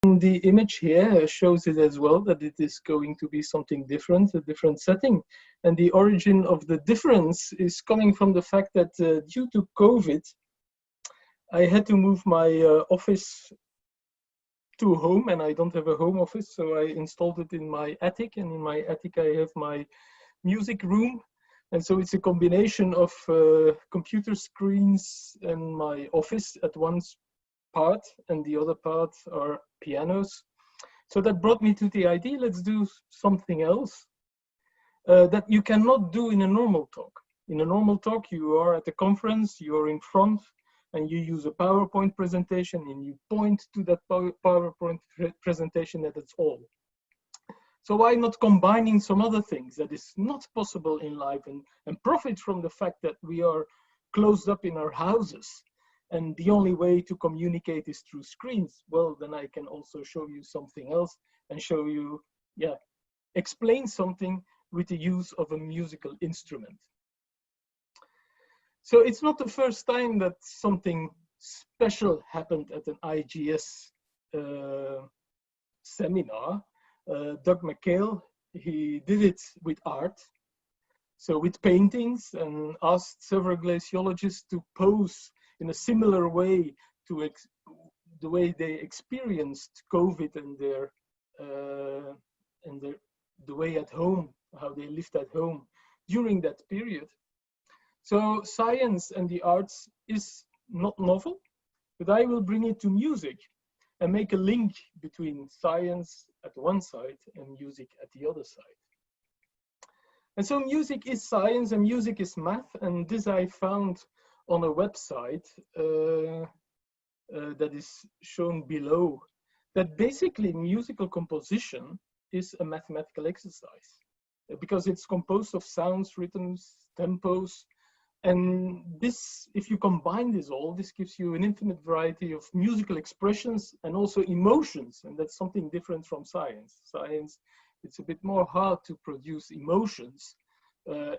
The image here shows it as well, that it is going to be something different, a different setting. And the origin of the difference is coming from the fact that due to COVID, I had to move my office to home, and I don't have a home office, so I installed it in my attic, and in my attic I have my music room. And so it's a combination of computer screens and my office at one part, and the other part are pianos. So that brought me to the idea, let's do something else that you cannot do in a normal talk. In a normal talk, you are at a conference, you're in front, and you use a PowerPoint presentation, and you point to that PowerPoint presentation, and that's all. So why not combining some other things that is not possible in life, and profit from the fact that we are closed up in our houses, and the only way to communicate is through screens? Well, then I can also show you something else and show you, explain something with the use of a musical instrument. So it's not the first time that something special happened at an IGS seminar. Doug McHale, he did it with art, so with paintings, and asked several glaciologists to pose in a similar way to the way they experienced COVID and the way at home, how they lived at home during that period. So science and the arts is not novel, but I will bring it to music and make a link between science at one side and music at the other side. And so music is science and music is math, and this I found on a website that is shown below, that basically musical composition is a mathematical exercise because it's composed of sounds, rhythms, tempos. And this, if you combine this all, this gives you an infinite variety of musical expressions and also emotions. And that's something different from science. Science, it's a bit more hard to produce emotions.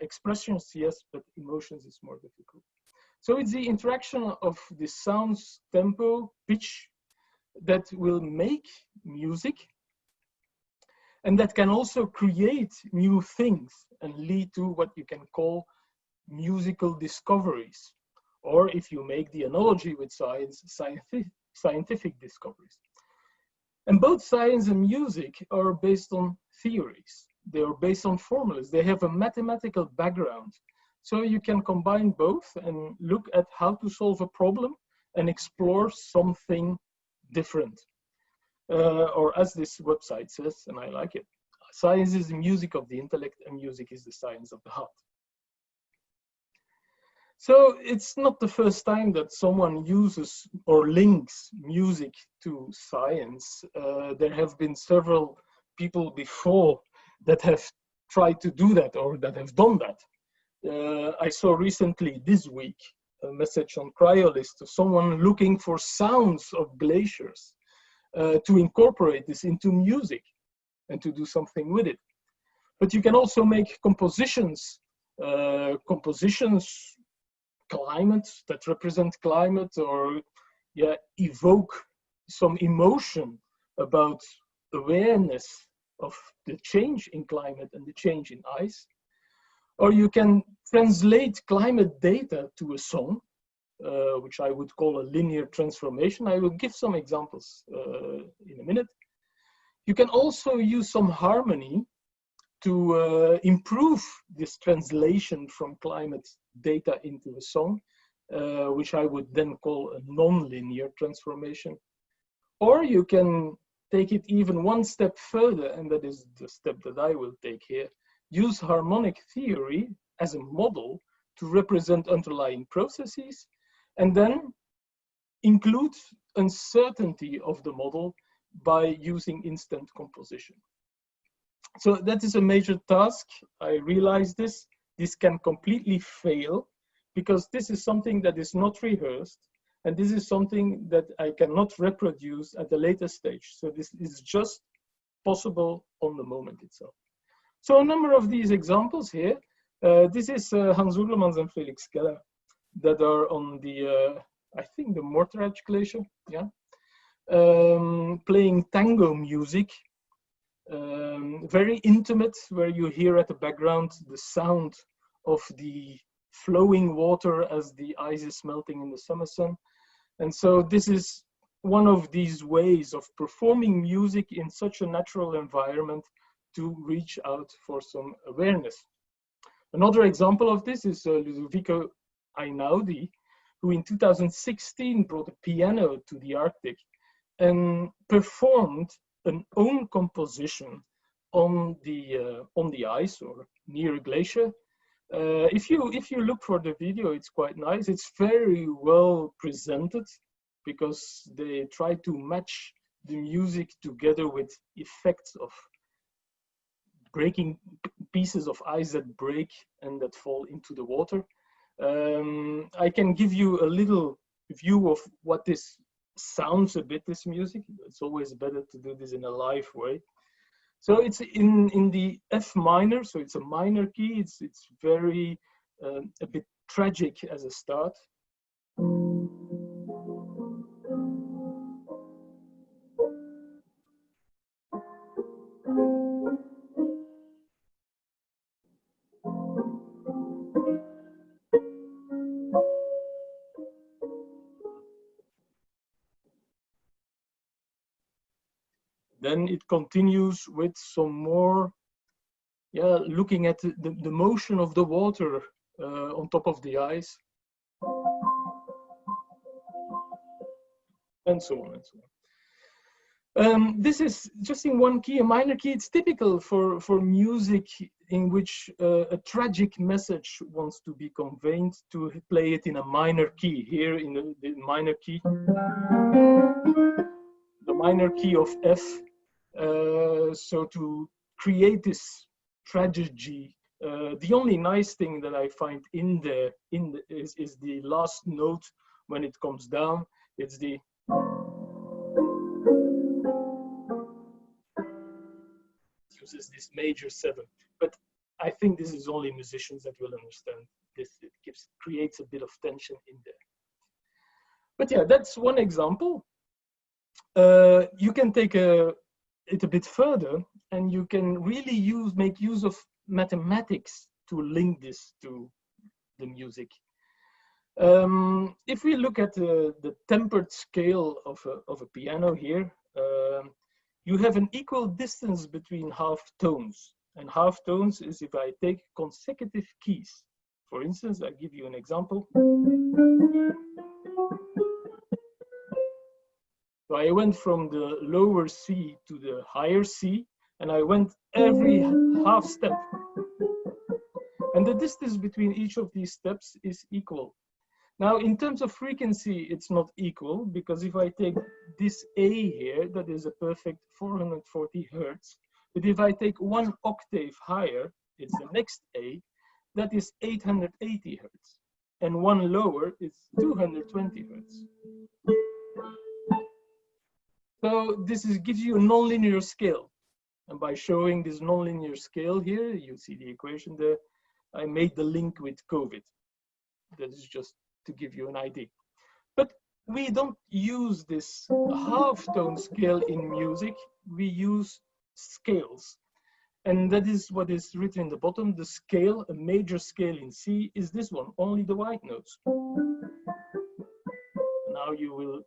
Expressions, yes, but emotions is more difficult. So it's the interaction of the sounds, tempo, pitch that will make music, and that can also create new things and lead to what you can call musical discoveries, or if you make the analogy with science, scientific discoveries. And both science and music are based on theories. They are based on formulas. They have a mathematical background. So you can combine both and look at how to solve a problem and explore something different. Or as this website says, and I like it, science is the music of the intellect and music is the science of the heart. So it's not the first time that someone uses or links music to science. There have been several people before that have tried to do that or that have done that. I saw recently this week a message on Cryolist of someone looking for sounds of glaciers to incorporate this into music and to do something with it. But you can also make compositions, climate that represent climate, or evoke some emotion about awareness of the change in climate and the change in ice. Or you can translate climate data to a song, which I would call a linear transformation. I will give some examples in a minute. You can also use some harmony to improve this translation from climate data into a song, which I would then call a non-linear transformation. Or you can take it even one step further, and that is the step that I will take here. Use harmonic theory as a model to represent underlying processes, and then include uncertainty of the model by using instant composition. So that is a major task. I realize this. This can completely fail because this is something that is not rehearsed, and this is something that I cannot reproduce at a later stage. So this is just possible on the moment itself. So a number of these examples here. This is Hans Oerlemans and Felix Keller that are on the, I think the Morteratsch Glacier, yeah. playing tango music, very intimate, where you hear at the background the sound of the flowing water as the ice is melting in the summer sun. And so this is one of these ways of performing music in such a natural environment to reach out for some awareness. Another example of this is Ludovico Einaudi, who in 2016 brought a piano to the Arctic and performed an own composition on the ice or near a glacier. If you look for the video, it's quite nice. It's very well presented because they try to match the music together with effects of breaking pieces of ice that break and that fall into the water. I can give you a little view of what this sounds a bit, this music. It's always better to do this in a live way. So it's in the F minor, so it's a minor key. It's very a bit tragic as a start. Then it continues with some more, looking at the motion of the water on top of the ice, and so on and so on. This is just in one key, a minor key. It's typical for music in which a tragic message wants to be conveyed, to play it in a minor key. Here in the minor key, the minor key of F. So to create this tragedy, the only nice thing that I find in there is the last note when it comes down. It's the uses this major 7, but I think this is only musicians that will understand this. It creates a bit of tension in there. But yeah, that's one example. You can take it a bit further, and you can really make use of mathematics to link this to the music. If we look at the tempered scale of a piano here, you have an equal distance between half tones. And half tones is if I take consecutive keys. For instance, I'll give you an example. So I went from the lower C to the higher C, and I went every half step. And the distance between each of these steps is equal. Now, in terms of frequency, it's not equal, because if I take this A here, that is a perfect 440 Hertz. But if I take one octave higher, it's the next A, that is 880 Hertz. And one lower is 220 Hertz. So this gives you a nonlinear scale. And by showing this nonlinear scale here, you see the equation there, I made the link with COVID. That is just to give you an idea. But we don't use this half-tone scale in music. We use scales. And that is what is written in the bottom. The scale, a major scale in C, is this one, only the white notes. Now you will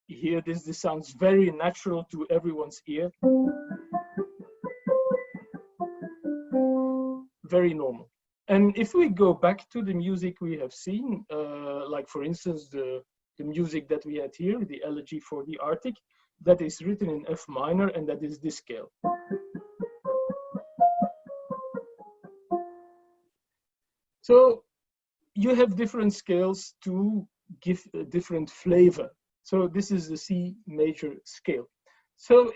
hear this. This sounds very natural to everyone's ear. Very normal. And if we go back to the music we have seen, like for instance, the music that we had here, the Elegy for the Arctic, that is written in F minor, and that is this scale. So you have different scales to give a different flavor. So this is the C major scale. So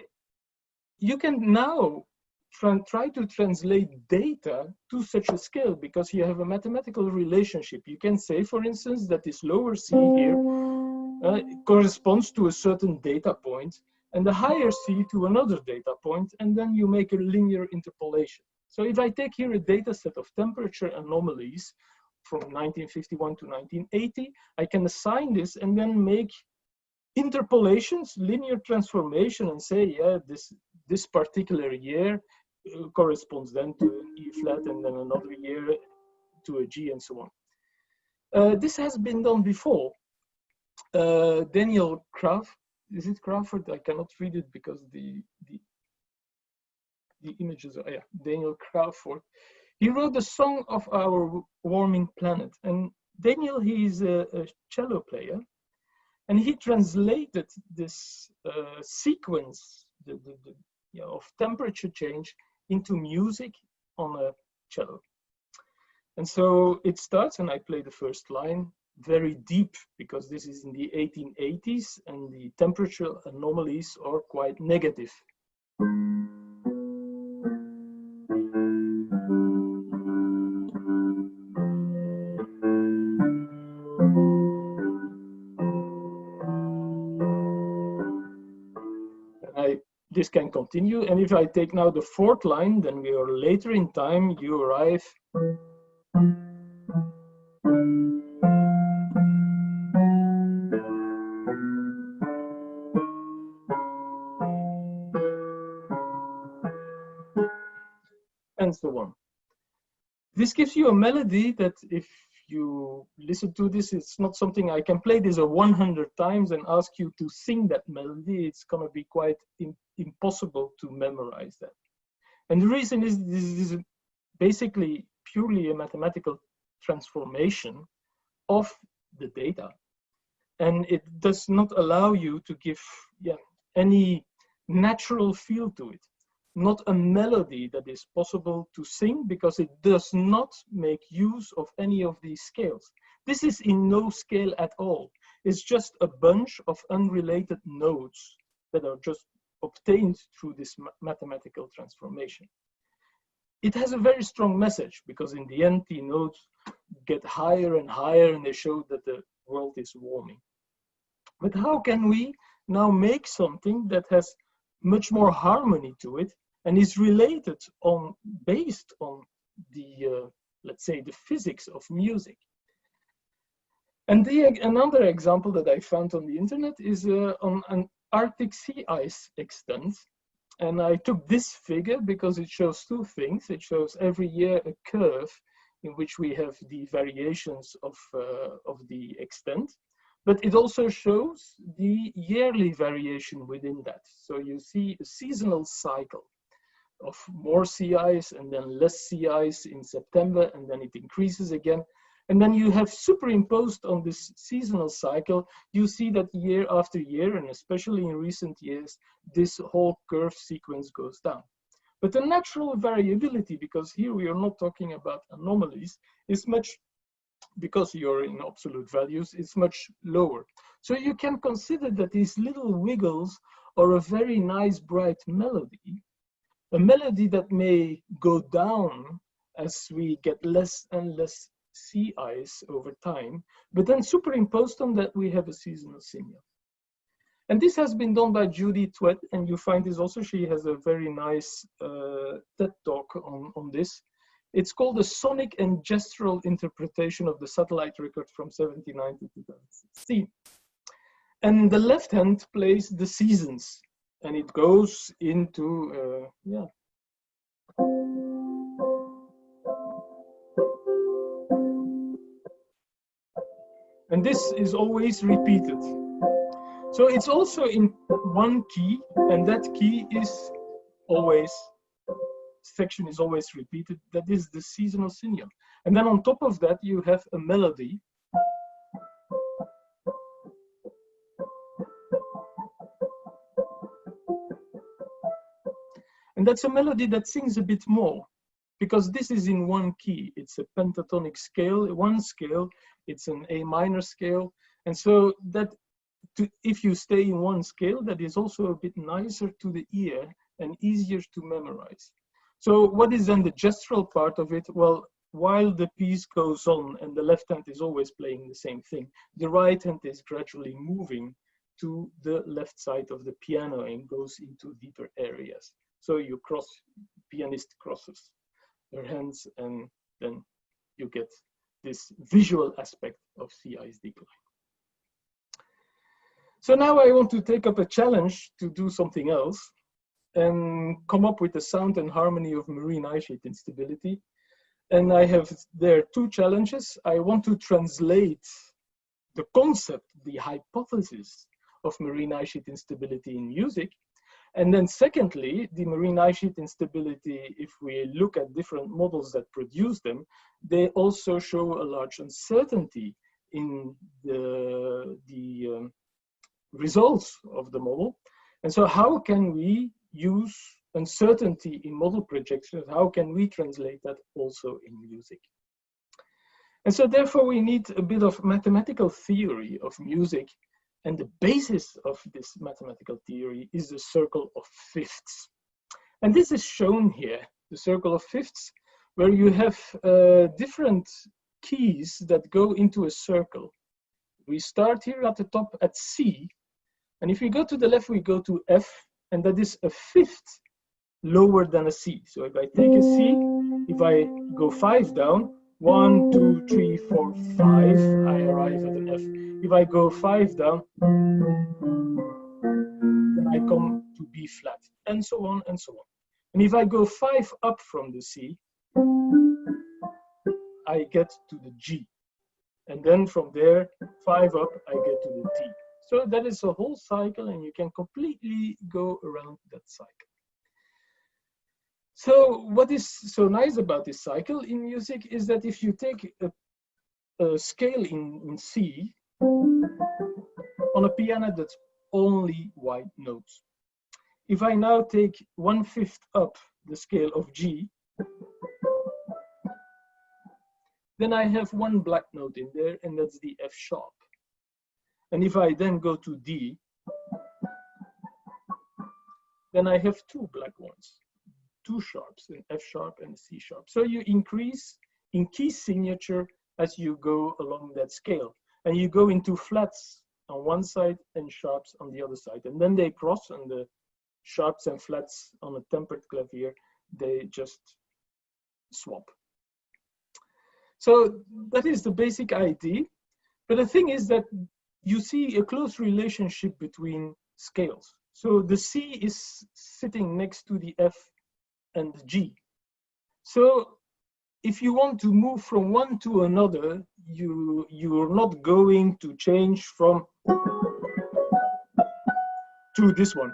you can now try to translate data to such a scale, because you have a mathematical relationship. You can say, for instance, that this lower C here corresponds to a certain data point, and the higher C to another data point, and then you make a linear interpolation. So if I take here a data set of temperature anomalies from 1951 to 1980, I can assign this and then make interpolations, linear transformation, and say, yeah, this particular year corresponds then to an E flat, and then another year to a G, and so on. This has been done before. Daniel Crawford, is it Crawford? I cannot read it because the images are, yeah, Daniel Crawford. He wrote the Song of Our Warming Planet. And Daniel, he's a cello player. And he translated this sequence of temperature change into music on a cello. And so it starts, and I play the first line, very deep, because this is in the 1880s, and the temperature anomalies are quite negative. This can continue, and if I take now the fourth line, then we are later in time, you arrive. And so on. This gives you a melody that if you listen to this, it's not something I can play this 100 times and ask you to sing that melody. It's going to be quite impossible to memorize that. And the reason is this is basically purely a mathematical transformation of the data. And it does not allow you to give any natural feel to it. Not a melody that is possible to sing, because it does not make use of any of these scales. This is in no scale at all. It's just a bunch of unrelated notes that are just obtained through this mathematical transformation. It has a very strong message, because in the end, the notes get higher and higher, and they show that the world is warming. But how can we now make something that has much more harmony to it and is related based on the, let's say, the physics of music? And another example that I found on the internet is on an Arctic sea ice extent. And I took this figure because it shows two things. It shows every year a curve in which we have the variations of the extent. But it also shows the yearly variation within that. So you see a seasonal cycle of more sea ice and then less sea ice in September, and then it increases again. And then you have superimposed on this seasonal cycle, you see that year after year, and especially in recent years, this whole curve sequence goes down. But the natural variability, because here we are not talking about anomalies, is much, because you're in absolute values, it's much lower. So you can consider that these little wiggles are a very nice bright melody, a melody that may go down as we get less and less sea ice over time, but then superimposed on that we have a seasonal signal. And this has been done by Judy Twett, and you find this also, she has a very nice TED talk on this. It's called the Sonic and Gestural Interpretation of the Satellite Record from 1979 to 2016. And the left hand plays the seasons, and it goes into, and this is always repeated. So it's also in one key, and that key is always, section is always repeated. That is the seasonal signal. And then on top of that, you have a melody. And that's a melody that sings a bit more, because this is in one key. It's a pentatonic scale, one scale, it's an A minor scale. And so that, if you stay in one scale, that is also a bit nicer to the ear and easier to memorize. So what is then the gestural part of it? Well, while the piece goes on and the left hand is always playing the same thing, the right hand is gradually moving to the left side of the piano and goes into deeper areas. So you pianist crosses her hands, and then you get this visual aspect of sea ice decline. So now I want to take up a challenge to do something else and come up with the sound and harmony of marine ice sheet instability. And I have there two challenges. I want to translate the concept, the hypothesis of marine ice sheet instability in music. And then secondly, the marine ice sheet instability, if we look at different models that produce them, they also show a large uncertainty in the results of the model. And so how can we use uncertainty in model projections? How can we translate that also in music? And so therefore we need a bit of mathematical theory of music. And the basis of this mathematical theory is the circle of fifths. And this is shown here, the circle of fifths, where you have different keys that go into a circle. We start here at the top at C. And if we go to the left, we go to F, and that is a fifth lower than a C. So if I take a C, if I go 5 down, 1, 2, 3, 4, 5, I arrive at an F. If I go 5 down, then I come to B flat, and so on and so on. And if I go 5 up from the C, I get to the G. And then from there, 5 up, I get to the T. So that is a whole cycle, and you can completely go around that cycle. So what is so nice about this cycle in music is that if you take a scale in C on a piano that's only white notes. If I now take 1/5 up the scale of G, then I have one black note in there, and that's the F sharp. And if I then go to D, then I have two black ones, two sharps, an F sharp and a C sharp. So you increase in key signature as you go along that scale. And you go into flats on one side and sharps on the other side. And then they cross, and the sharps and flats on a tempered clavier, they just swap. So that is the basic idea. But the thing is that you see a close relationship between scales. So the C is sitting next to the F and the G. So if you want to move from one to another, you're not going to change from to this one.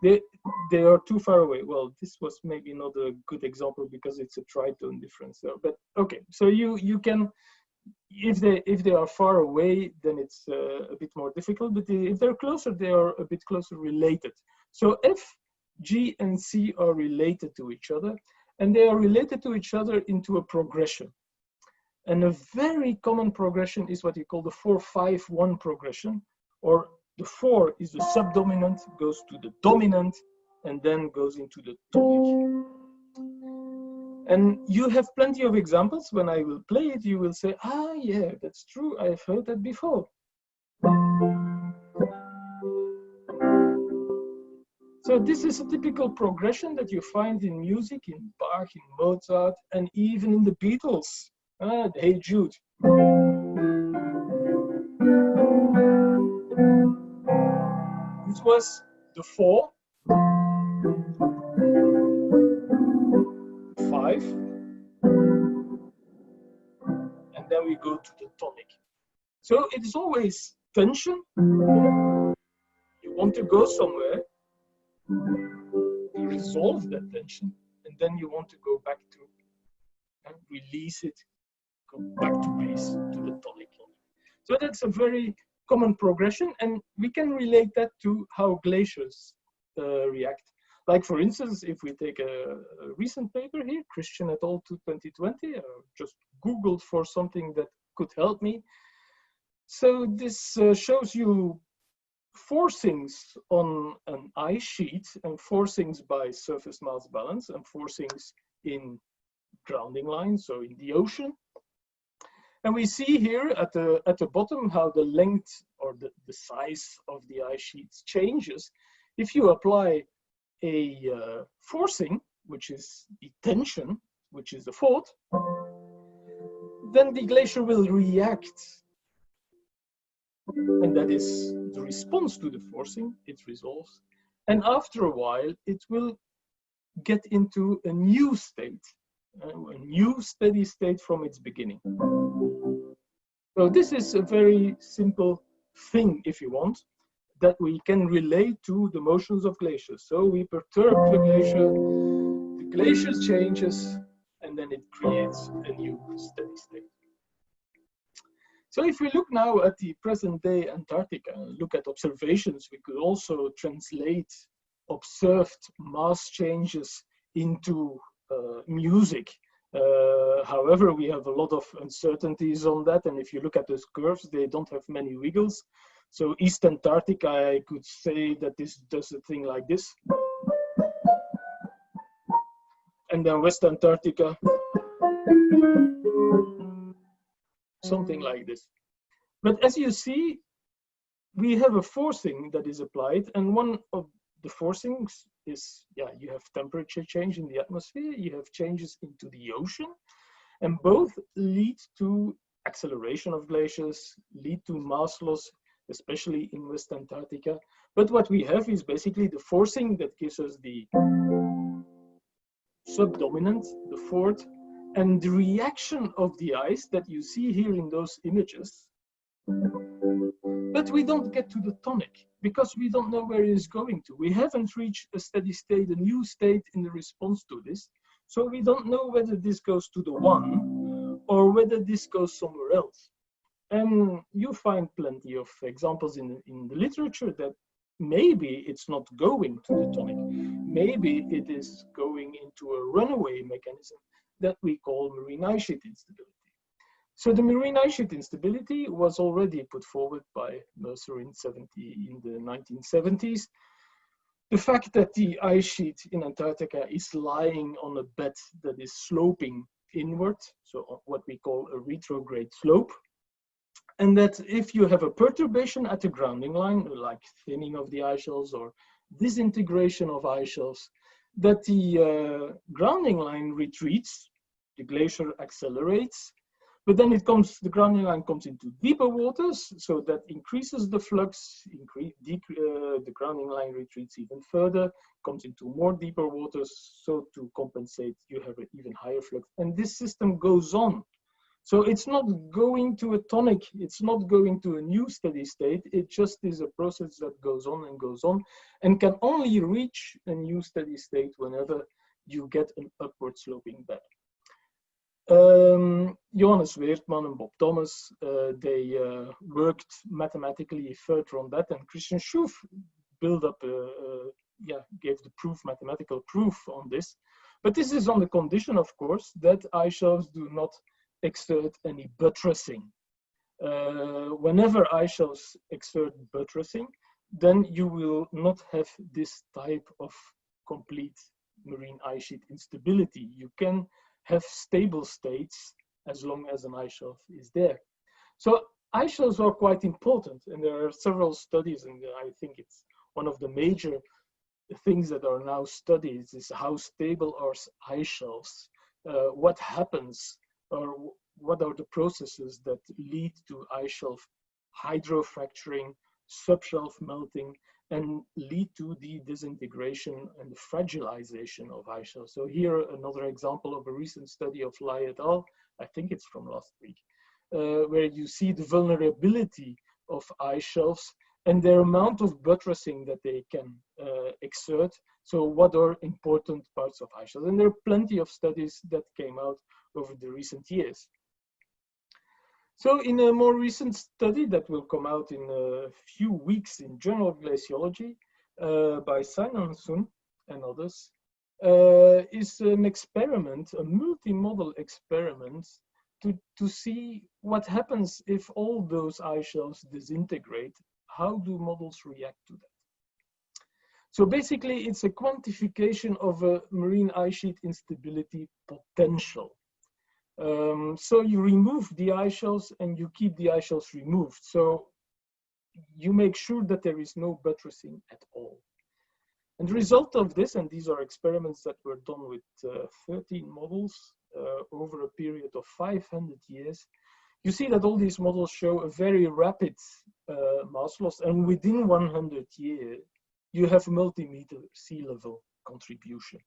They are too far away. Well, this was maybe not a good example because it's a tritone difference there. But okay, so you can, if they are far away, then it's a bit more difficult. But if they're closer, they are a bit closer related. So F, G, and C are related to each other, and they are related to each other into a progression. And a very common progression is what you call the 4-5-1 progression, or the 4 is the subdominant, goes to the dominant, and then goes into the tonic. And you have plenty of examples. When I will play it, you will say, ah, yeah, that's true. I've heard that before. So this is a typical progression that you find in music, in Bach, in Mozart, and even in the Beatles. Hey Jude. This was the 4, 5, and then we go to the tonic. So it's always tension. You want to go somewhere, you resolve that tension, and then you want to go back to and release it, go back to base, to the tonic. So that's a very common progression, and we can relate that to how glaciers react. Like for instance, if we take a recent paper here, Christian et al. 2020, I just Googled for something that could help me. So this shows you forcings on an ice sheet, and forcings by surface mass balance, and forcings in grounding lines, so in the ocean. And we see here at the bottom how the length or the size of the ice sheets changes. If you apply a forcing, which is the tension, which is the fault, then the glacier will react and that is the response to the forcing. It resolves, and after a while it will get into a new state, a new steady state from its beginning. So this is a very simple thing, if you want, that we can relate to the motions of glaciers. So we perturb the glacier changes, and then it creates a new steady state. So if we look now at the present day Antarctica, look at observations, we could also translate observed mass changes into music. However, we have a lot of uncertainties on that, and if you look at those curves, they don't have many wiggles. So East Antarctica, I could say that this does a thing like this. And then West Antarctica, something like this. But as you see, we have a forcing that is applied, and one of the forcings is, you have temperature change in the atmosphere, you have changes into the ocean, and both lead to acceleration of glaciers, lead to mass loss, especially in West Antarctica. But what we have is basically the forcing that gives us the subdominant, the fourth, and the reaction of the ice that you see here in those images. But we don't get to the tonic because we don't know where it is going to. We haven't reached a steady state, a new state in the response to this. So we don't know whether this goes to the one or whether this goes somewhere else. And you find plenty of examples in the literature that maybe it's not going to the tonic. Maybe it is going into a runaway mechanism that we call marine ice sheet instability. So the marine ice sheet instability was already put forward by Mercer in the 1970s. The fact that the ice sheet in Antarctica is lying on a bed that is sloping inward, so what we call a retrograde slope, and that if you have a perturbation at the grounding line, like thinning of the ice shelves or disintegration of ice shelves, that the grounding line retreats, the glacier accelerates, but then the grounding line comes into deeper waters, so that increases the flux, the grounding line retreats even further, comes into more deeper waters, so to compensate, you have an even higher flux. And this system goes on. So it's not going to a tonic, it's not going to a new steady state, it just is a process that goes on and can only reach a new steady state whenever you get an upward sloping bed. Johannes Weertman and Bob Thomas, they worked mathematically further on that, and Christian Schoof built up, gave the mathematical proof on this. But this is on the condition, of course, that ice shelves do not exert any buttressing. Whenever ice shelves exert buttressing, then you will not have this type of complete marine ice sheet instability. You can have stable states as long as an ice shelf is there. So ice shelves are quite important, and there are several studies, and I think it's one of the major things that are now studied is how stable are ice shelves, what happens, or what are the processes that lead to ice shelf hydrofracturing, subshelf melting, and lead to the disintegration and the fragilization of ice shelves. So here, another example of a recent study of Lai et al., I think it's from last week, where you see the vulnerability of ice shelves and their amount of buttressing that they can exert. So what are important parts of ice shelves? And there are plenty of studies that came out over the recent years. So in a more recent study that will come out in a few weeks in Journal of Glaciology by Simon Sun and others, is an experiment, a multi-model experiment to see what happens if all those ice shelves disintegrate. How do models react to that? So basically, it's a quantification of a marine ice sheet instability potential. So you remove the ice shelves and you keep the ice shelves removed. So you make sure that there is no buttressing at all. And the result of this, and these are experiments that were done with 13 models over a period of 500 years, you see that all these models show a very rapid mass loss, and within 100 years, you have multi-meter sea level contribution.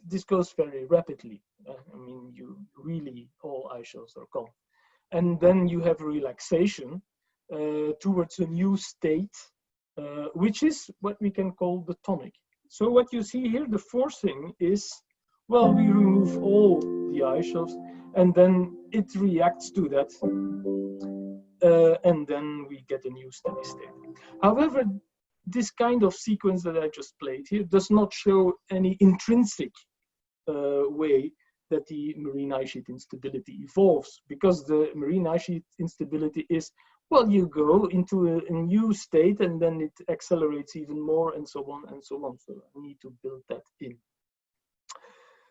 This goes very rapidly. I mean, you really, all ice shelves are gone. And then you have relaxation towards a new state, which is what we can call the tonic. So what you see here, the forcing is, well, we remove all the ice shelves, and then it reacts to that, and then we get a new steady state. However, this kind of sequence that I just played here does not show any intrinsic way that the marine ice sheet instability evolves, because the marine ice sheet instability is, well, you go into a new state and then it accelerates even more, and so on and so on. So I need to build that in.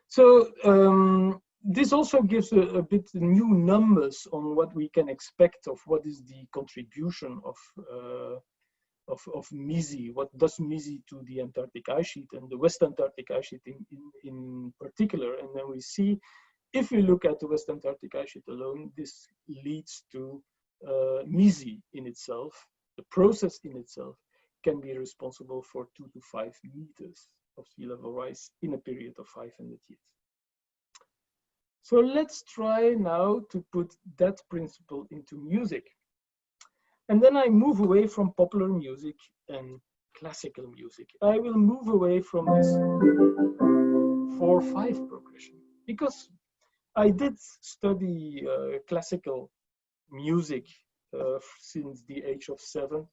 So this also gives a bit new numbers on what we can expect of what is the contribution of MESI. What does MESI to the Antarctic ice sheet and the West Antarctic ice sheet in particular? And then we see, if we look at the West Antarctic ice sheet alone, this leads to MESI in itself. The process in itself can be responsible for 2 to 5 meters of sea level rise in a period of 500 years. So let's try now to put that principle into music. And then I move away from popular music and classical music. I will move away from this 4/5 progression, because I did study classical music since the age of 7.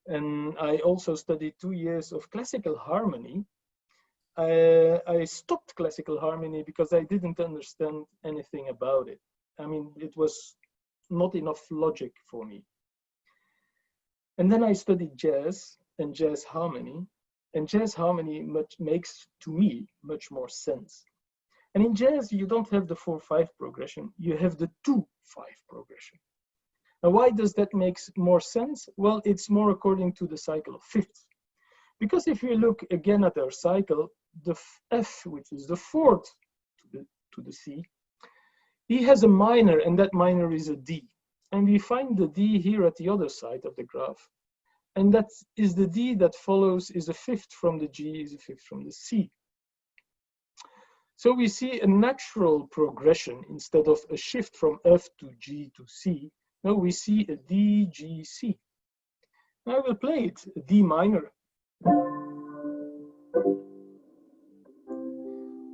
And I also studied 2 years of classical harmony. I stopped classical harmony because I didn't understand anything about it. I mean, it was not enough logic for me. And then I studied jazz and jazz harmony, and jazz harmony makes, to me, much more sense. And in jazz, you don't have the 4/5 progression, you have the 2/5 progression. And why does that make more sense? Well, it's more according to the cycle of fifths. Because if you look again at our cycle, the F, which is the fourth to the C, he has a minor, and that minor is a D. And we find the D here at the other side of the graph. And that is the D that follows is a fifth from the G, is a fifth from the C. So we see a natural progression instead of a shift from F to G to C. Now we see a D, G, C. Now I will play it, a D minor.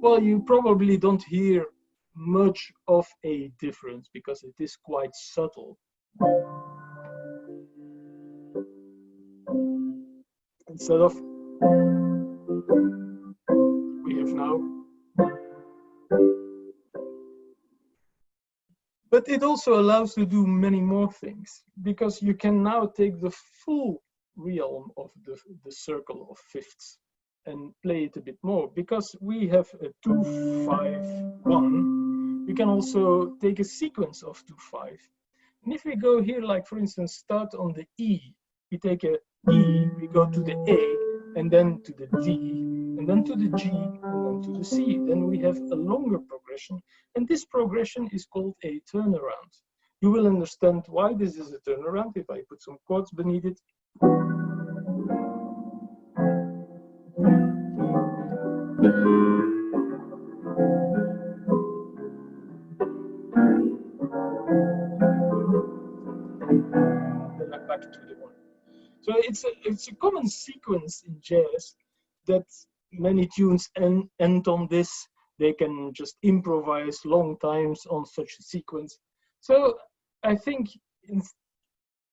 Well, you probably don't hear much of a difference because it is quite subtle. Instead of, we have now. But it also allows to do many more things, because you can now take the full realm of the circle of fifths and play it a bit more, because we have a 2-5-1. We can also take a sequence of 2-5. And if we go here, like for instance, start on the E, we take a E, we go to the A, and then to the D, and then to the G, and then to the C. Then we have a longer progression, and this progression is called a turnaround. You will understand why this is a turnaround if I put some chords beneath it. Then I'm back to the one. So it's a common sequence in jazz that many tunes end on this. They can just improvise long times on such a sequence. So I think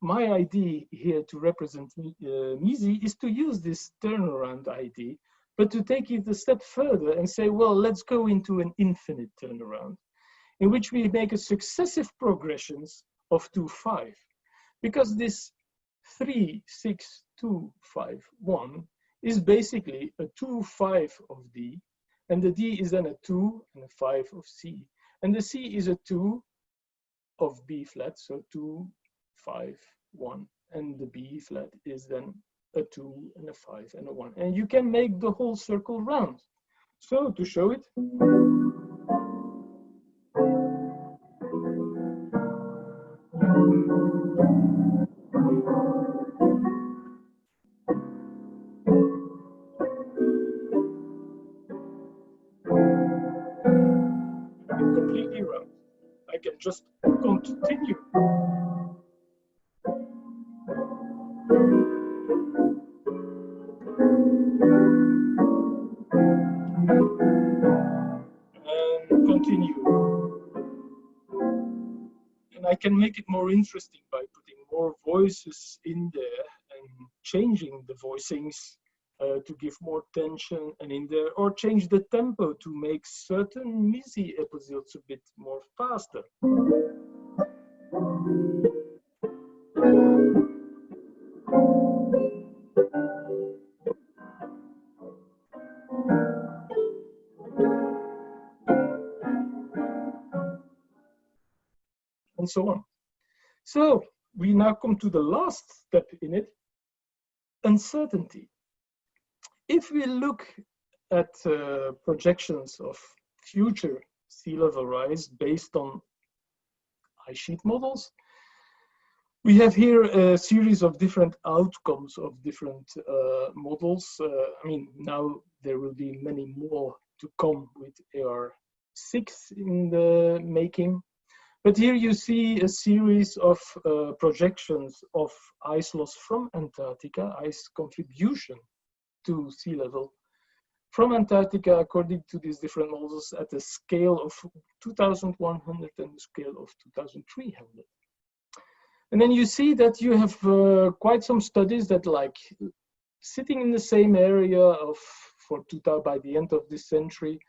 my idea here to represent MESI is to use this turnaround idea, but to take it a step further and say, well, let's go into an infinite turnaround, in which we make a successive progressions of 2-5. Because this 3-6-2-5-1 is basically a 2-5 of D, and the D is then a 2 and a 5 of C, and the C is a 2 of B flat, so 2-5-1, and the B flat is then a 2 and a 5 and a 1, and you can make the whole circle round. So to show it, Completely round. I can just continue. And continue. And I can make it more interesting by putting more voices in there and changing the voicings to give more tension and in there, or change the tempo to make certain MISI episodes a bit more faster. And so on. So we now come to the last step in it, uncertainty. If we look at projections of future sea level rise based on ice sheet models, we have here a series of different outcomes of different models. I mean, now there will be many more to come with AR6 in the making. But here you see a series of projections of ice loss from Antarctica, ice contribution to sea level from Antarctica according to these different models at a scale of 2100 and a scale of 2300. And then you see that you have quite some studies that, like, sitting in the same area of by the end of this century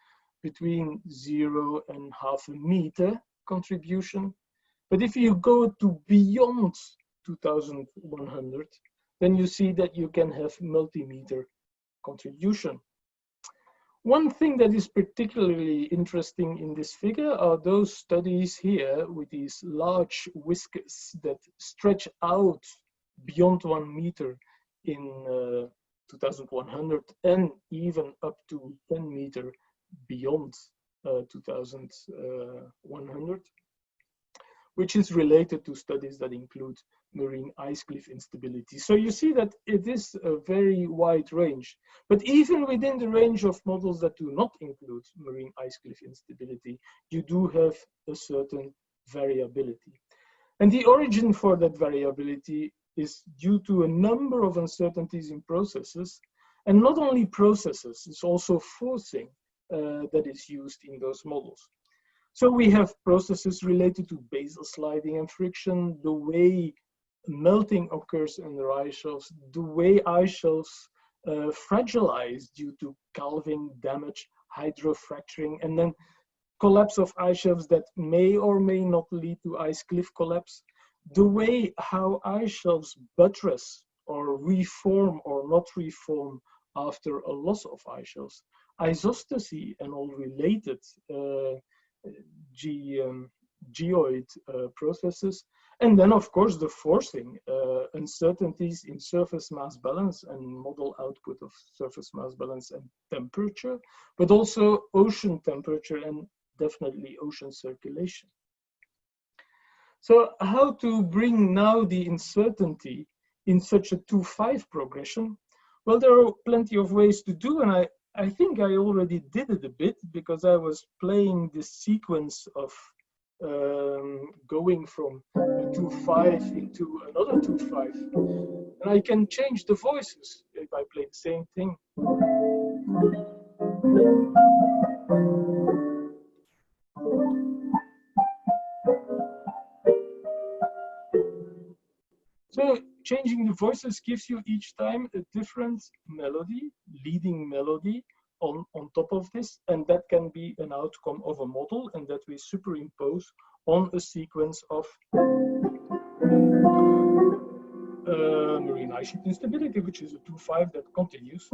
between 0 and half a meter contribution. But if you go to beyond 2100, then you see that you can have multi-meter contribution. One thing that is particularly interesting in this figure are those studies here with these large whiskers that stretch out beyond 1 meter in 2100 and even up to 10 meter beyond 2100, which is related to studies that include marine ice cliff instability. So you see that it is a very wide range, but even within the range of models that do not include marine ice cliff instability, you do have a certain variability. And the origin for that variability is due to a number of uncertainties in processes, and not only processes, it's also forcing that is used in those models. So we have processes related to basal sliding and friction, the way melting occurs under ice shelves, the way ice shelves fragilize due to calving, damage, hydrofracturing, and then collapse of ice shelves that may or may not lead to ice cliff collapse, the way how ice shelves buttress or reform or not reform after a loss of ice shelves, isostasy and all related geoid processes, and then of course the forcing uncertainties in surface mass balance and model output of surface mass balance and temperature, but also ocean temperature and definitely ocean circulation. So how to bring now the uncertainty in such a 2-5 progression? Well, there are plenty of ways to do, and I think I already did it a bit because I was playing this sequence of going from a 2-5 into another 2-5. And I can change the voices if I play the same thing. So changing the voices gives you each time a different melody, leading melody on top of this, and that can be an outcome of a model, and that we superimpose on a sequence of marine ice sheet instability, which is a 2-5 that continues.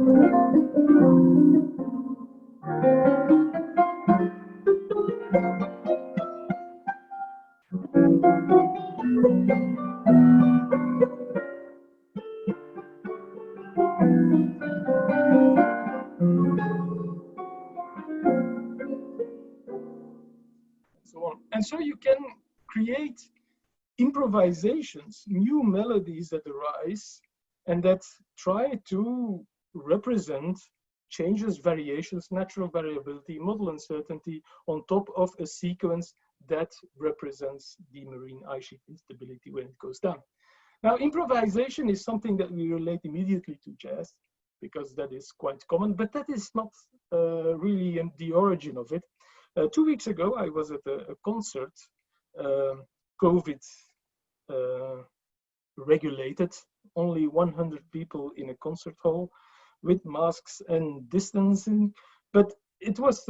So on. And so you can create improvisations, new melodies that arise and that try to represent changes, variations, natural variability, model uncertainty on top of a sequence that represents the marine ice sheet instability when it goes down. Now, improvisation is something that we relate immediately to jazz, because that is quite common, but that is not really the origin of it. 2 weeks ago, I was at a concert, COVID regulated, only 100 people in a concert hall with masks and distancing, but it was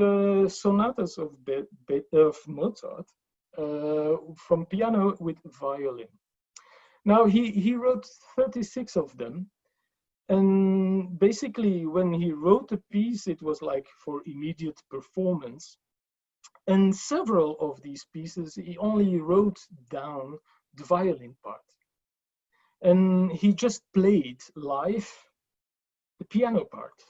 sonatas of Mozart from piano with violin. Now, he wrote 36 of them. And basically, when he wrote a piece, it was like for immediate performance. And several of these pieces, he only wrote down the violin part. And he just played live the piano part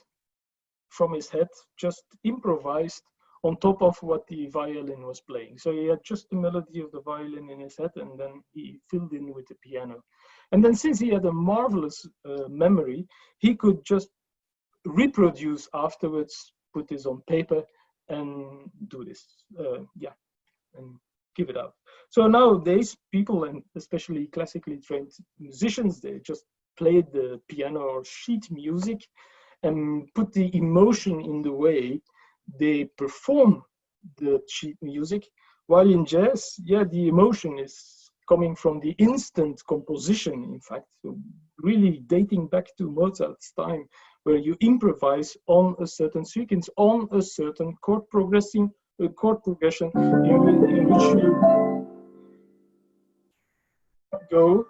from his head, just improvised on top of what the violin was playing. So he had just the melody of the violin in his head, and then he filled in with the piano. And then since he had a marvelous memory, he could just reproduce afterwards, put this on paper and do this, and give it out. So nowadays, people, and especially classically trained musicians, they just play the piano or sheet music and put the emotion in the way they perform the sheet music. While in jazz, the emotion is coming from the instant composition, in fact, so really dating back to Mozart's time, where you improvise on a certain sequence, on a certain chord progression, in which you go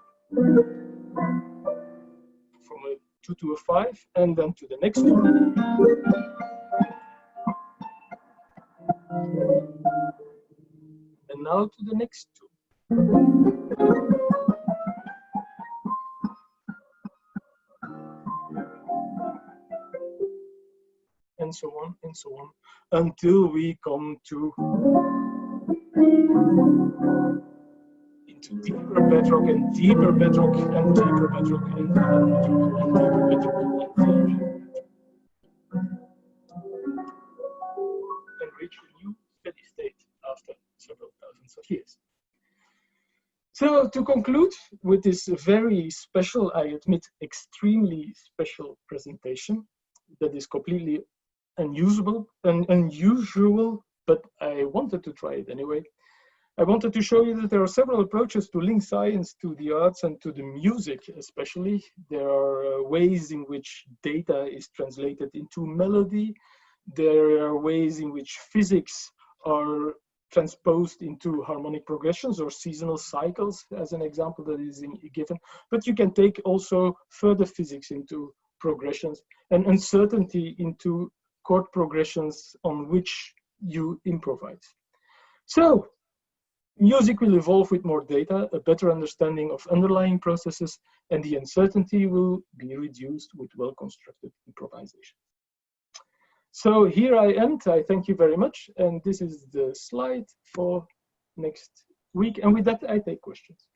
from a 2 to a 5, and then to the next one. And now to the next 2. And so on, until we come to into deeper bedrock and deeper bedrock and deeper bedrock and deeper bedrock and deeper bedrock and reach a new steady state after several thousands of years. So to conclude with this very special, I admit, extremely special presentation that is completely unusual, but I wanted to try it anyway. I wanted to show you that there are several approaches to link science to the arts and to the music especially. There are ways in which data is translated into melody. There are ways in which physics are transposed into harmonic progressions or seasonal cycles, as an example that is given. But you can take also further physics into progressions and uncertainty into chord progressions on which you improvise. So music will evolve with more data, a better understanding of underlying processes, and the uncertainty will be reduced with well-constructed improvisation. So here I end. I thank you very much. And this is the slide for next week. And with that, I take questions.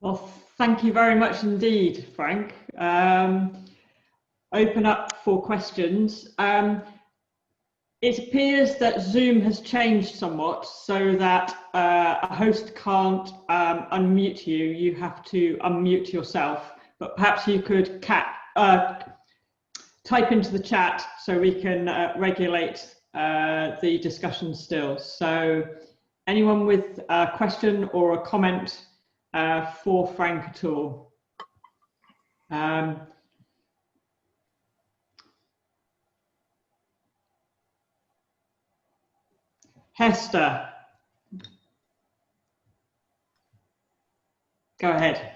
Well, thank you very much indeed, Frank. Open up for questions. It appears that Zoom has changed somewhat so that a host can't unmute you. You have to unmute yourself, but perhaps you could type into the chat so we can regulate the discussion still. So anyone with a question or a comment for Frank at all? Hester, go ahead.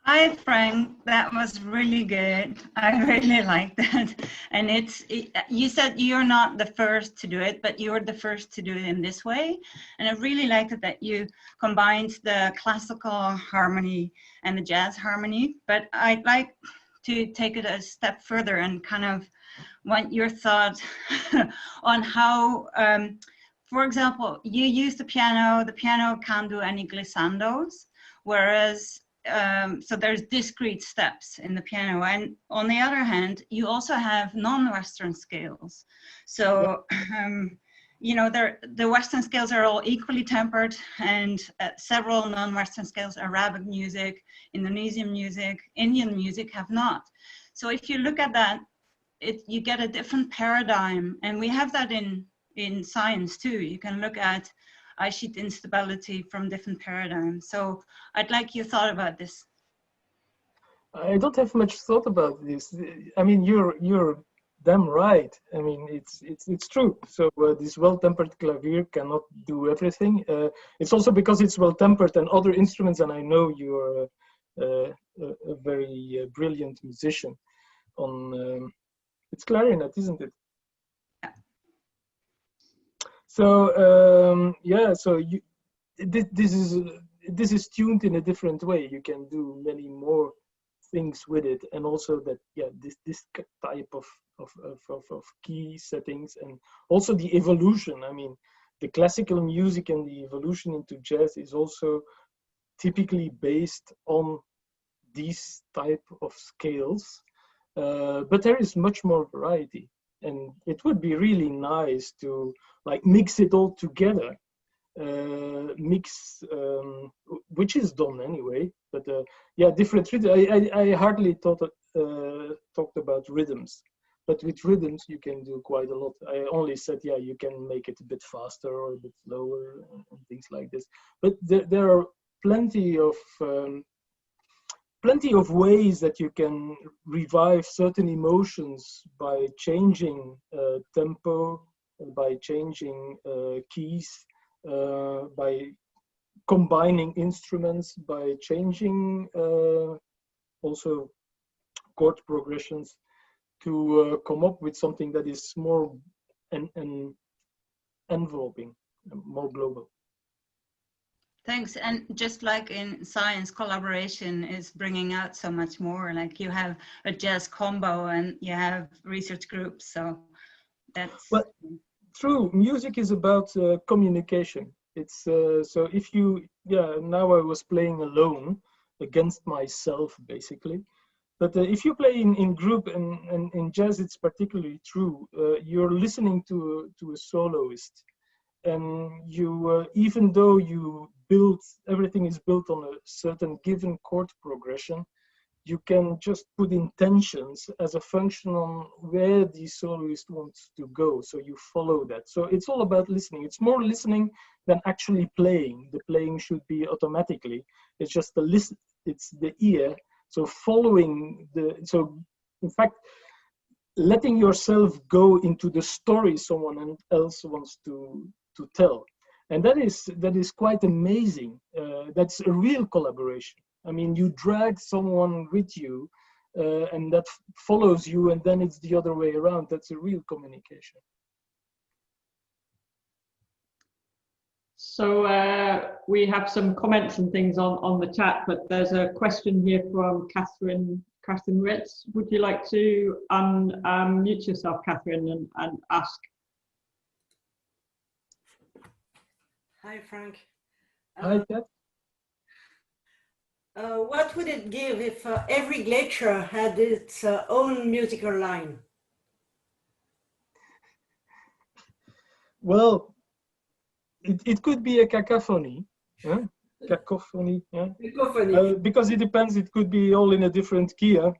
Hi, Frank. That was really good. I really like that. And you said you're not the first to do it, but you're the first to do it in this way. And I really liked it that you combined the classical harmony and the jazz harmony. But I'd like to take it a step further and kind of want your thoughts on how, for example, you use the piano can't do any glissandos, whereas so there's discrete steps in the piano. And on the other hand, you also have non-Western scales. So, you know, the Western scales are all equally tempered, and several non-Western scales, Arabic music, Indonesian music, Indian music, have not. So if you look at that, you get a different paradigm. And we have that in science too. You can look at ice sheet instability from different paradigms. So I'd like your thought about this. I don't have much thought about this. I mean, you're damn right. I mean, it's true. So this well-tempered clavier cannot do everything. It's also because it's well-tempered, and other instruments. And I know you're a very brilliant musician. On it's clarinet, isn't it? So yeah, so this is tuned in a different way. You can do many more things with it, and also that this type of key settings, and also the evolution. I mean, the classical music and the evolution into jazz is also typically based on these type of scales, but there is much more variety. And it would be really nice to like mix it all together, which is done anyway. But yeah, different rhythms. I hardly talked about rhythms, but with rhythms you can do quite a lot. I only said, yeah, you can make it a bit faster or a bit slower and things like this. But there are plenty of ways that you can revive certain emotions by changing tempo, by changing keys, by combining instruments, by changing also chord progressions to come up with something that is more enveloping, more global. Thanks. And just like in science, collaboration is bringing out so much more. Like you have a jazz combo and you have research groups. So that's... Well, true. Music is about communication. It's so if you, now I was playing alone against myself, basically. But if you play in group, and in jazz, it's particularly true. You're listening to a soloist. And you, even though everything is built on a certain given chord progression, you can just put intentions as a function on where the soloist wants to go. So you follow that. So it's all about listening. It's more listening than actually playing. The playing should be automatically. It's just the listen. It's the ear. So following so in fact, letting yourself go into the story someone else wants to tell. And that is quite amazing. That's a real collaboration. I mean, you drag someone with you and that follows you, and then it's the other way around. That's a real communication. So we have some comments and things on the chat, but there's a question here from Catherine Ritz. Would you like to unmute yourself, Catherine, and ask? Hi, Frank. Hi, Kat. What would it give if every glacier had its own musical line? Well, it could be a cacophony. Huh? Cacophony. Yeah? Cacophony. Because it depends. It could be all in a different key. Huh?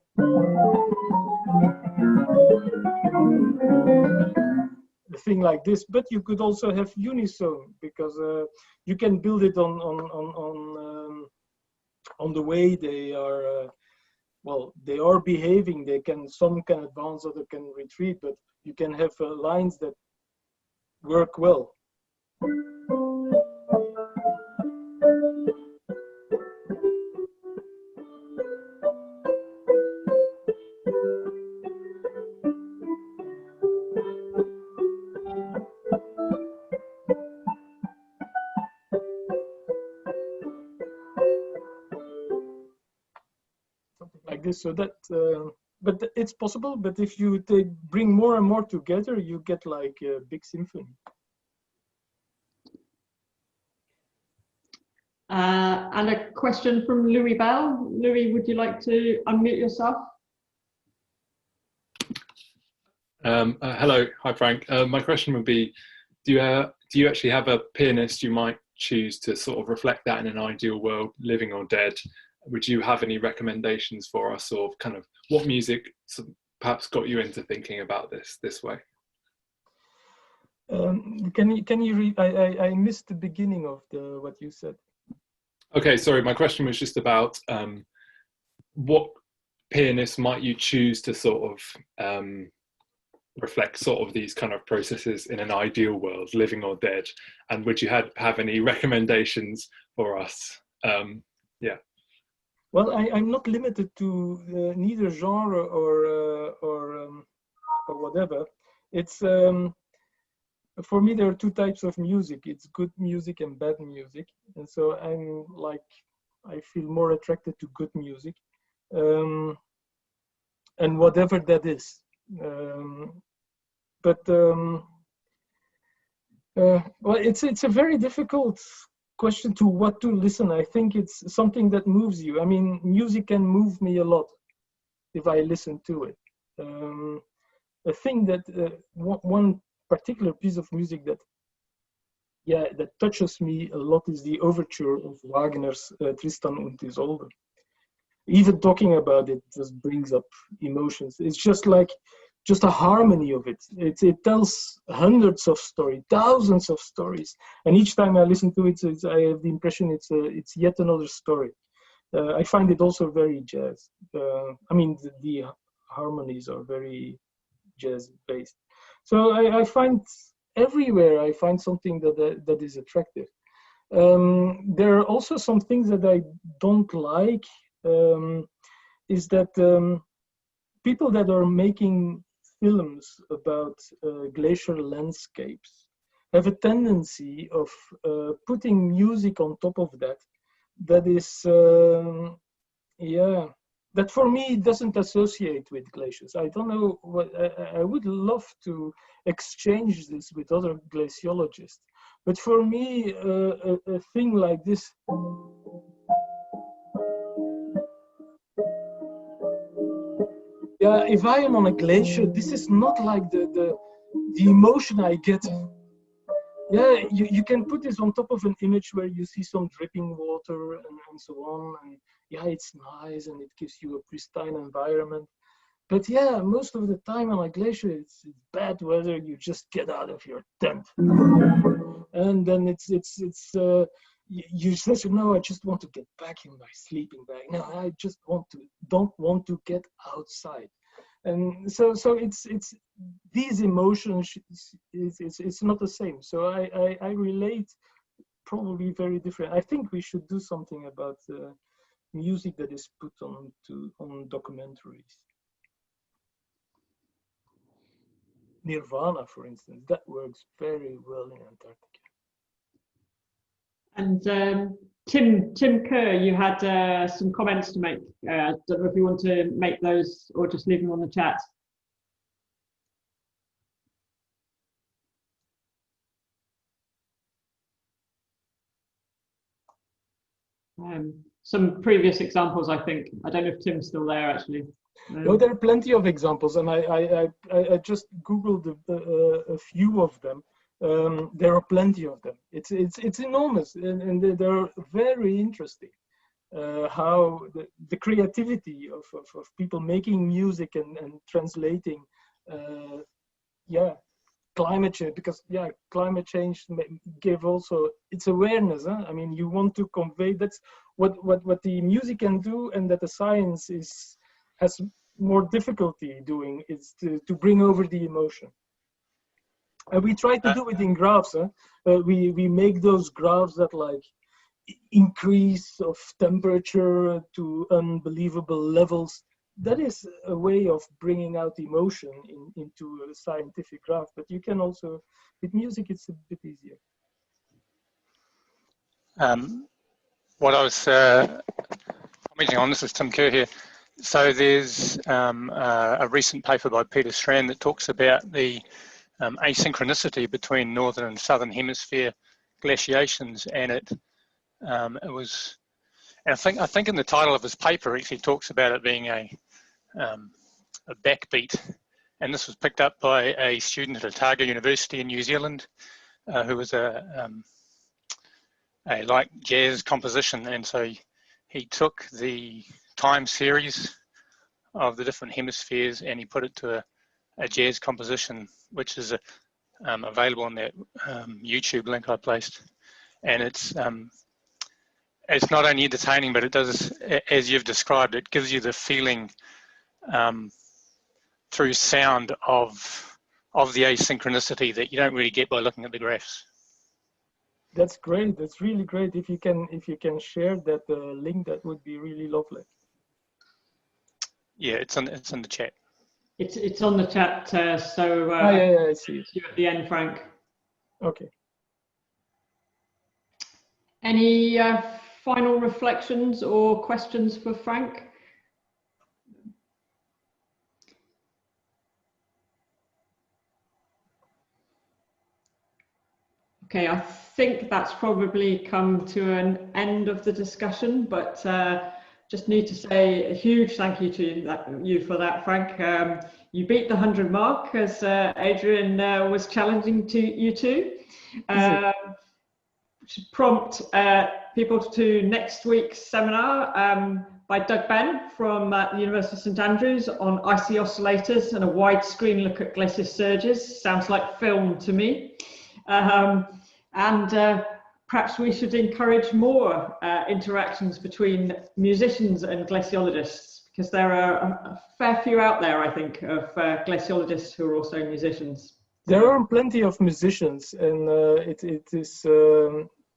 A thing like this, but you could also have unison, because you can build it on the way they are. They are behaving. Some can advance, other can retreat, but you can have lines that work well. This, so that but it's possible. But if you bring more and more together, you get like a big symphony. And a question from Louis Bell. Louis, would you like to unmute yourself? Hello, hi Frank. My question would be, do you actually have a pianist you might choose to sort of reflect that in an ideal world, living or dead? Would you have any recommendations for us, or kind of what music perhaps got you into thinking about this way? Can you read? I missed the beginning of what you said. Okay, sorry. My question was just about what pianist might you choose to sort of reflect sort of these kind of processes in an ideal world, living or dead, and would you have any recommendations for us? Yeah. Well, I'm not limited to neither genre or whatever. It's for me, there are two types of music. It's good music and bad music, and so I feel more attracted to good music, and whatever that is. Well, it's a very difficult question to what to listen. I think it's something that moves you. I mean, music can move me a lot if I listen to it. A thing that one particular piece of music that touches me a lot is the overture of Wagner's Tristan und Isolde. Even talking about it just brings up emotions. It's just a harmony of it. It tells hundreds of stories, thousands of stories, and each time I listen to it, I have the impression it's yet another story. I find it also very jazz. I mean, the harmonies are very jazz based. So I find everywhere I find something that is attractive. There are also some things that I don't like. Is that people that are making films about glacial landscapes have a tendency of putting music on top of that. That is, that for me doesn't associate with glaciers. I don't know what I would love to exchange this with other glaciologists, but for me, a thing like this. Yeah, if I am on a glacier, this is not like the emotion I get. Yeah, you can put this on top of an image where you see some dripping water and so on, and yeah, it's nice and it gives you a pristine environment. But yeah, most of the time on a glacier, it's bad weather. You just get out of your tent, and then you say, no, I just want to get back in my sleeping bag. No, I just don't want to get outside. And so it's these emotions, it's not the same. So I relate probably very different. I think we should do something about music that is put on documentaries. Nirvana, for instance, that works very well in Antarctica. And Tim Kerr, you had some comments to make. Don't know if you want to make those or just leave them on the chat. Some previous examples, I think. I don't know if Tim's still there, actually. No, there are plenty of examples, and I just Googled a few of them. There are plenty of them. It's enormous, and they're very interesting. How the creativity of people making music and translating, climate change, because climate change gave also its awareness. Huh? I mean, you want to convey that's what the music can do, and that the science has more difficulty doing is to bring over the emotion. And we try to do it in graphs. Huh? We make those graphs that like increase of temperature to unbelievable levels. That is a way of bringing out emotion into a scientific graph. But you can also, with music, it's a bit easier. What I was commenting on, this is Tim Kerr here. So there's a recent paper by Peter Strand that talks about the asynchronicity between northern and southern hemisphere glaciations, and it It was, and I think in the title of his paper, it actually talks about it being a backbeat. And this was picked up by a student at Otago University in New Zealand, who was a like jazz composition. And so he took the time series of the different hemispheres and he put it to a jazz composition, which is available on that YouTube link I placed. And it's not only entertaining, but it does, as you've described, it gives you the feeling through sound of the asynchronicity that you don't really get by looking at the graphs. That's great. That's really great. If you can share that link, that would be really lovely. Yeah, it's in the chat. It's on the chat. So yeah, I see it. You at the end, Frank. Okay. Any final reflections or questions for Frank? Okay, I think that's probably come to an end of the discussion, but just need to say a huge thank you to you for that, Frank. You beat the 100 mark, as Adrian was challenging you to. Should prompt people to next week's seminar by Doug Ben from the University of St Andrews on icy oscillators and a widescreen look at glacier surges. Sounds like film to me. And perhaps we should encourage more interactions between musicians and glaciologists, because there are a fair few out there, I think, of glaciologists who are also musicians. There are plenty of musicians, and it is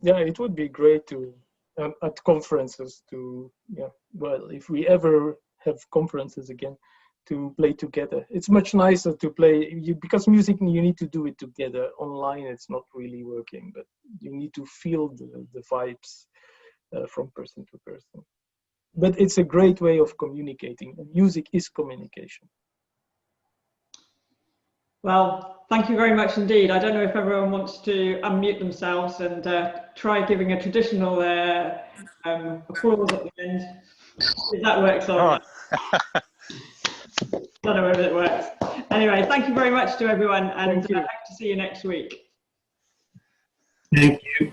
yeah, it would be great to at conferences to well, if we ever have conferences again, to play together. It's much nicer to play because music, you need to do it together. Online it's not really working, but you need to feel the vibes from person to person. But it's a great way of communicating, and music is communication. Well, thank you very much indeed. I don't know if everyone wants to unmute themselves and try giving a traditional applause at the end. If that works on. Oh. Don't know whether it works. Anyway, thank you very much to everyone, and Thank you. hope to see you next week. Thank you.